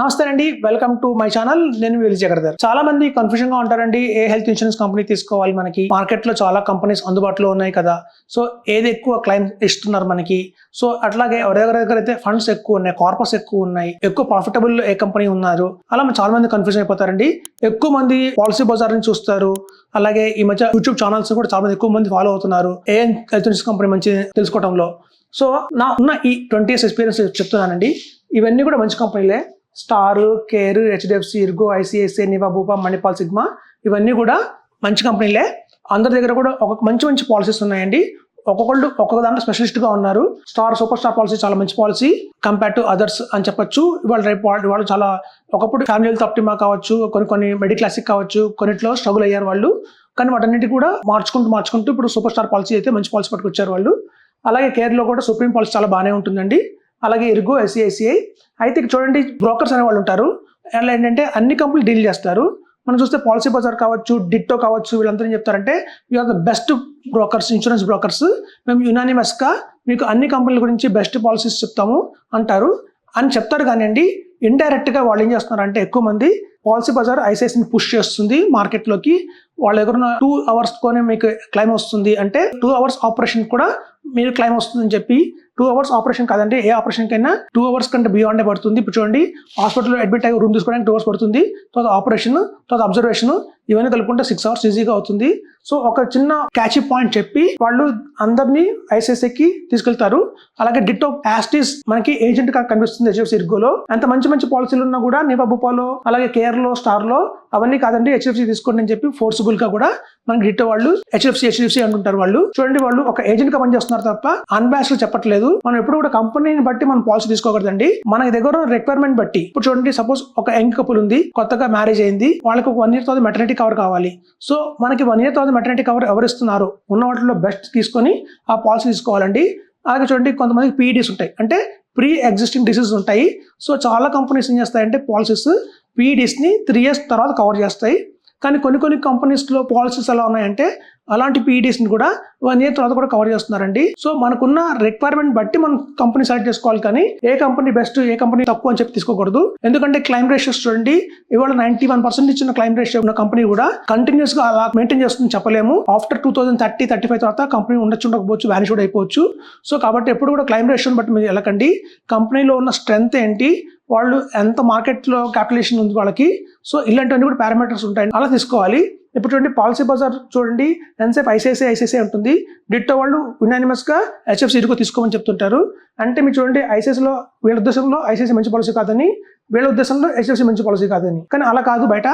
నమస్తే అండి, welcome to my channel. నేను విజయగర్ధర్. చాలా మంది కన్ఫ్యూజన్ గా ఉంటారండి, ఏ హెల్త్ ఇన్సూరెన్స్ కంపెనీ తీసుకోవాలి. మనకి మార్కెట్ లో చాలా కంపెనీస్ అందుబాటులో ఉన్నాయి కదా, సో ఏది ఎక్కువ క్లైమ్ ఇస్తున్నారు మనకి. సో అట్లాగే ఎవరెవరి దగ్గర అయితే ఫండ్స్ ఎక్కువ ఉన్నాయి, కార్పస్ ఎక్కువ ఉన్నాయి, ఎక్కువ ప్రాఫిటబుల్ ఏ కంపెనీ ఉన్నారు, అలా చాలా మంది కన్ఫ్యూజన్ అయిపోతారండి. ఎక్కువ మంది పాలసీ బజార్ ని చూస్తారు. అలాగే ఈ మధ్య యూట్యూబ్ ఛానల్స్ కూడా చాలా మంది ఎక్కువ మంది ఫాలో అవుతున్నారు ఏ హెల్త్ ఇన్సూరెన్స్ కంపెనీ మంచి తెలుసుకోవడంలో. సో నా ఉన్న ఈ 20 years ఎక్స్పీరియన్స్ చెప్తున్నానండి. ఇవన్నీ కూడా మంచి కంపెనీలే. Star, Care, HDFC, Ergo, ICICI, Niva, Bupa, Manipal, Cigna ఇవన్నీ కూడా మంచి కంపెనీలే. అందరి దగ్గర కూడా ఒక మంచి పాలసీస్ ఉన్నాయండి. ఒక్కొక్కళ్ళు ఒక్కొక్క దాంట్లో స్పెషలిస్ట్గా ఉన్నారు. సూపర్ స్టార్ పాలసీ చాలా మంచి పాలసీ కంపేర్ టు అదర్స్ అని చెప్పొచ్చు. వాళ్ళు చాలా ఒకప్పుడు ఫ్యామిలీ హెల్త్ ఆప్టిమా కావచ్చు, కొన్ని మెడి క్లాసిక్ కావచ్చు, కొన్నిట్లో స్ట్రగుల్ అయ్యారు వాళ్ళు. కానీ వాటన్నిటి కూడా మార్చుకుంటూ ఇప్పుడు సూపర్ స్టార్ పాలసీ అయితే మంచి పాలసీ పట్టుకొచ్చారు వాళ్ళు. అలాగే కేర్లో కూడా సుప్రీం పాలసీ చాలా బాగానే ఉంటుందండి. అలాగే ఇర్గో, ఐసిఐసిఐ అయితే చూడండి, బ్రోకర్స్ అనే వాళ్ళు ఉంటారు. అలా ఏంటంటే అన్ని కంపెనీలు డీల్ చేస్తారు. మనం చూస్తే పాలసీ బజార్ కావచ్చు, డిట్టో కావచ్చు, వీళ్ళంతా ఏం చెప్తారంటే you are the best brokers, insurance brokers. మేము యునానిమస్గా మీకు అన్ని కంపెనీల గురించి బెస్ట్ పాలసీస్ చెప్తాము అంటారు అని చెప్తారు. కానివ్వండి, ఇండైరెక్ట్గా వాళ్ళు ఏం చేస్తున్నారంటే ఎక్కువ మంది పాలసీ బజార్ ఐసిఐసిని పుష్ చేస్తుంది మార్కెట్లోకి. వాళ్ళ దగ్గర 2 hours మీకు క్లైమ్ వస్తుంది అంటే 2 hours ఆపరేషన్ కూడా మీరు క్లైమ్ వస్తుందని చెప్పి, 2 hours ఆపరేషన్ కాదండి, ఏ ఆపరేషన్ కైనా 2 hours కంటే బియాండే పడుతుంది. ఇప్పుడు చూడండి, హాస్పిటల్లో అడ్మిట్ అయ్యి రూమ్ తీసుకోవడానికి 2 hours పడుతుంది. తర్వాత ఆపరేషన్, తర్వాత అబ్జర్వేషన్, ఇవన్నీ కలుపుకుంటే 6 hours ఈజీగా అవుతుంది. సో ఒక చిన్న క్యాచీ పాయింట్ చెప్పి వాళ్ళు అందరినీ ఐసిఐసిఐకి తీసుకెళ్తారు. అలాగే డిట్టో యాస్టీస్ మనకి ఏజెంట్ గా కనిపిస్తుంది హెచ్డిఎఫ్సి ఇర్గోలో. అంత మంచి పాలసీలు ఉన్నా కూడా నివా, భూపాలో, అలాగే కేర్ లో, స్టార్ లో అవన్నీ కాదండి హెచ్డిఎఫ్సి తీసుకోండి అని చెప్పి ఫోర్స్ఫుల్ గా కూడా మనకి డిట్టో వాళ్ళు హెచ్డిఎఫ్సి అంటుంటారు. వాళ్ళు చూడండి, వాళ్ళు ఒక ఏజెంట్ గా పనిచేస్తున్నారు తప్ప అన్బాస్డ్ చెప్పట్లేదు. మనం ఎప్పుడు కూడా కంపెనీని బట్టి మనం పాలసీ తీసుకోకూడదండి, మన దగ్గర రిక్వైర్మెంట్ బట్టి. ఇప్పుడు చూడండి, సపోజ్ ఒక యంగ్ కపుల్ ఉంది, కొత్తగా మ్యారేజ్ అయింది, వాళ్ళకి 1 year తర్వాత మెటర్నిటీ కవర్ కావాలి. సో మనకి 1 year తర్వాత మెటర్నిటీ కవర్ ఎవరు ఇస్తున్నారు, ఉన్న వాటిలో బెస్ట్ తీసుకొని ఆ పాలసీ తీసుకోవాలండి. అలాగే చూడండి, కొంతమందికి పీఈడీస్ ఉంటాయి, అంటే ప్రీ ఎగ్జిస్టింగ్ డిసీజ్ ఉంటాయి. సో చాలా కంపెనీస్ ఏం చేస్తాయంటే పాలసీస్ పీఈడీస్ని 3 years తర్వాత కవర్ చేస్తాయి. కానీ కొన్ని కంపెనీస్లో పాలసీస్ ఎలా ఉన్నాయంటే అలాంటి పీఈడీస్ని కూడా 1 year తర్వాత కూడా కవర్ చేస్తున్నారండి. సో మనకున్న రిక్వైర్మెంట్ బట్టి మనం కంపెనీ సెలెక్ట్ చేసుకోవాలి, కానీ ఏ కంపెనీ బెస్ట్, ఏ కంపెనీ తక్కువ అని చెప్పి తీసుకోకూడదు. ఎందుకంటే క్లైమ్ రేషియోస్ చూడండి, ఇవాళ 91% ఇచ్చిన క్లైమ్ రేషియో ఉన్న కంపెనీ కూడా కంటిన్యూస్ గా అలా మెయింటైన్ చేస్తుందని చెప్పలేము. ఆఫ్టర్ 2030-35 తర్వాత కంపెనీ ఉండకపోవచ్చు, వాల్యూస్ కూడా అయిపోవచ్చు. సో కాబట్టి ఎప్పుడు కూడా క్లైమ్ రేషియోని బట్టి మీరు వెళ్ళకండి. కంపెనీలో ఉన్న స్ట్రెంత్ ఏంటి, వాళ్ళు ఎంత మార్కెట్లో క్యాపిటలేషన్ ఉంది వాళ్ళకి, సో ఇలాంటివన్నీ కూడా పారామీటర్స్ ఉంటాయి, అలా తీసుకోవాలి. ఇప్పుడు చూడండి, పాలసీ బజార్ చూడండి ఎంతసేపు ఐసిఐసిఐ ఉంటుంది, డిట్టో వాళ్ళు యునానిమస్గా హెచ్డిఎఫ్సి ఇర్గో తీసుకోమని చెప్తుంటారు. అంటే మీరు చూడండి, ఐసిఐసిలో వీళ్ళ ఉద్దేశంలో ఐసిఐసి మంచి పాలసీ కాదని, వీళ్ళ ఉద్దేశంలో హెచ్డిఎఫ్సి మంచి పాలసీ కాదని. కానీ అలా కాదు, బయట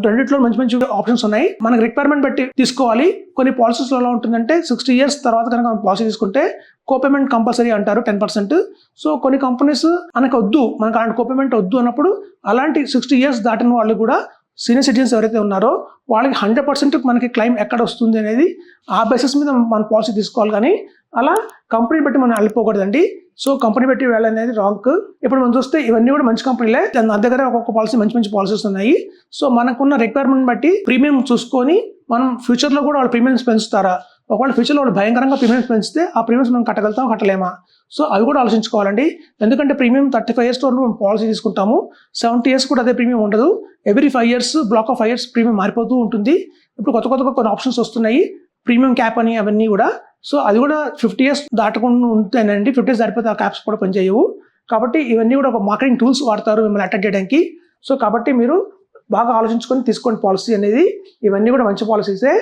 రెండిట్లో మంచి ఆప్షన్స్ ఉన్నాయి. మనకు రిక్వైర్మెంట్ బట్టి తీసుకోవాలి. కొన్ని పాలసీస్లో ఎలా ఉంటుందంటే 60 years తర్వాత కనుక మనం పాలసీ తీసుకుంటే కోపేమెంట్ కంపల్సరీ అంటారు 10%. సో కొన్ని కంపెనీస్ మనకు వద్దు, మనకు అలాంటి కోపేమెంట్ వద్దు అన్నప్పుడు అలాంటి 60 years దాటిన వాళ్ళు కూడా, సీనియర్ సిటిజన్స్ ఎవరైతే ఉన్నారో వాళ్ళకి 100% మనకి క్లైమ్ ఎక్కడ వస్తుంది అనేది ఆ బేసిస్ మీద మన పాలసీ తీసుకోవాలి. కానీ అలా కంపెనీ బట్టి మనం వెళ్ళిపోకూడదండి. సో కంపెనీ బట్టి వెళ్ళాలనేది రాంగ్. ఇప్పుడు మనం చూస్తే ఇవన్నీ కూడా మంచి కంపెనీలే, నా దగ్గర ఒక్కొక్క పాలసీ మంచి పాలసీస్ ఉన్నాయి. సో మనకున్న రిక్వైర్మెంట్ బట్టి ప్రీమియం చూసుకొని మనం ఫ్యూచర్లో కూడా వాళ్ళు ప్రీమియమ్స్ పెంచుతారా, ఒకవేళ ఫ్యూచర్లో వాళ్ళు భయంకరంగా ప్రీమియమ్స్ పెంచితే ఆ ప్రీమియమ్స్ మనం కట్టలేమా, సో అవి కూడా ఆలోచించుకోవాలండి. ఎందుకంటే ప్రీమియం 35 years వరకు మనం పాలసీ తీసుకుంటాము, 70 years కూడా అదే ప్రీమియం ఉండదు. Every 5 years black of 5 years premium మారిపోతూ ఉంటుంది. ఇప్పుడు కొత్తగా కొన్ని ఆప్షన్స్ వస్తున్నాయి, ప్రీమియం క్యాప్ అని, అవన్నీ కూడా. సో అది కూడా 50 years దాటకుండా ఉంటేనండి, 50 years దాటిపోతే ఆ క్యాప్స్ కూడా పనిచేయవు. కాబట్టి ఇవన్నీ కూడా ఒక మార్కెటింగ్ టూల్స్ వాడతారు మిమ్మల్ని అటాక్ చేయడానికి. సో కాబట్టి మీరు బాగా ఆలోచించుకొని తీసుకోండి పాలసీ అనేది. ఇవన్నీ కూడా మంచి పాలసీసే.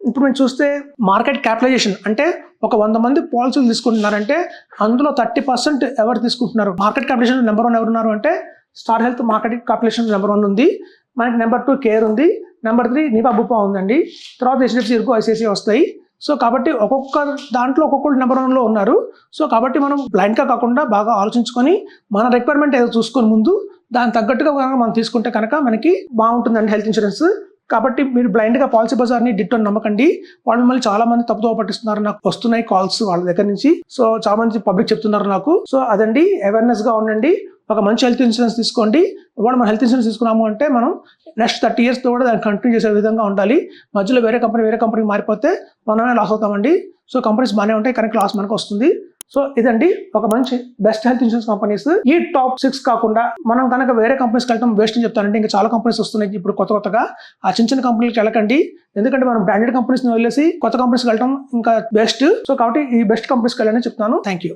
ఇప్పుడు మేము చూస్తే మార్కెట్ క్యాపిటలైజేషన్ అంటే ఒక 100 మంది పాలసీలు తీసుకుంటున్నారంటే అందులో 30% ఎవరు తీసుకుంటున్నారు, మార్కెట్ క్యాపిటలైజేషన్ నెంబర్ 1 ఎవరున్నారు అంటే star health market capitalisation number 1 ఉంది. మనకి నెంబర్ 2 కేర్ ఉంది, నెంబర్ 3 నివా, భూపా ఉందండి. తర్వాత హెచ్డిఎఫ్సి ఇర్గో, ఐసిఐసిఐ వస్తాయి. సో కాబట్టి ఒక్కొక్క దాంట్లో ఒక్కొక్కరు నెంబర్ 1లో ఉన్నారు. సో కాబట్టి మనం బ్లైండ్గా కాకుండా బాగా ఆలోచించుకొని మన రిక్వైర్మెంట్ ఏదో చూసుకొని ముందు దానికి తగ్గట్టుగా మనం తీసుకుంటే కనుక మనకి బాగుంటుందండి హెల్త్ ఇన్సూరెన్స్. కాబట్టి మీరు బ్లైండ్గా పాలసీ బజార్ని డిట్టోని నమ్మకండి. వాళ్ళు మిమ్మల్ని చాలా మంది తప్పుదోవ పట్టిస్తున్నారు, నాకు వస్తున్నాయి కాల్స్ వాళ్ళ దగ్గర నుంచి. సో చాలా మంది పబ్లిక్ చెప్తున్నారు నాకు. సో అదండి, అవేర్నెస్ గా ఉండండి. ఒక మంచి హెల్త్ ఇన్సూరెన్స్ తీసుకోండి. ఒకవేళ మనం హెల్త్ ఇన్సూరెన్స్ తీసుకున్నాము అంటే మనం నెక్స్ట్ 30 years కూడా దాన్ని కంటిన్యూ చేసే విధంగా ఉండాలి. మధ్యలో వేరే కంపెనీ మారిపోతే మనమే లాస్ అవుతామండి. సో కంపెనీస్ బాగానే ఉంటాయి కానీ లాస్ మనకు వస్తుంది. సో ఇదండి ఒక మంచి బెస్ట్ హెల్త్ ఇన్సూరెన్స్ కంపెనీస్. ఈ టాప్ 6 కాకుండా మనం కనుక వేరే కంపెనీస్కి వెళ్ళడం వేస్ట్ అని చెప్తానంటే, ఇంకా చాలా కంపెనీస్ వస్తున్నాయి ఇప్పుడు కొత్తగా. ఆ చిన్న కంపెనీలకు వెళ్ళకండి, ఎందుకంటే మనం బ్రాండెడ్ కంపెనీస్ని వదిలేసి కొత్త కంపెనీస్కి వెళ్ళడం ఇంకా బెస్ట్. సో కాబట్టి ఈ బెస్ట్ కంపెనీస్కి వెళ్ళని చెప్తాను. Thank you.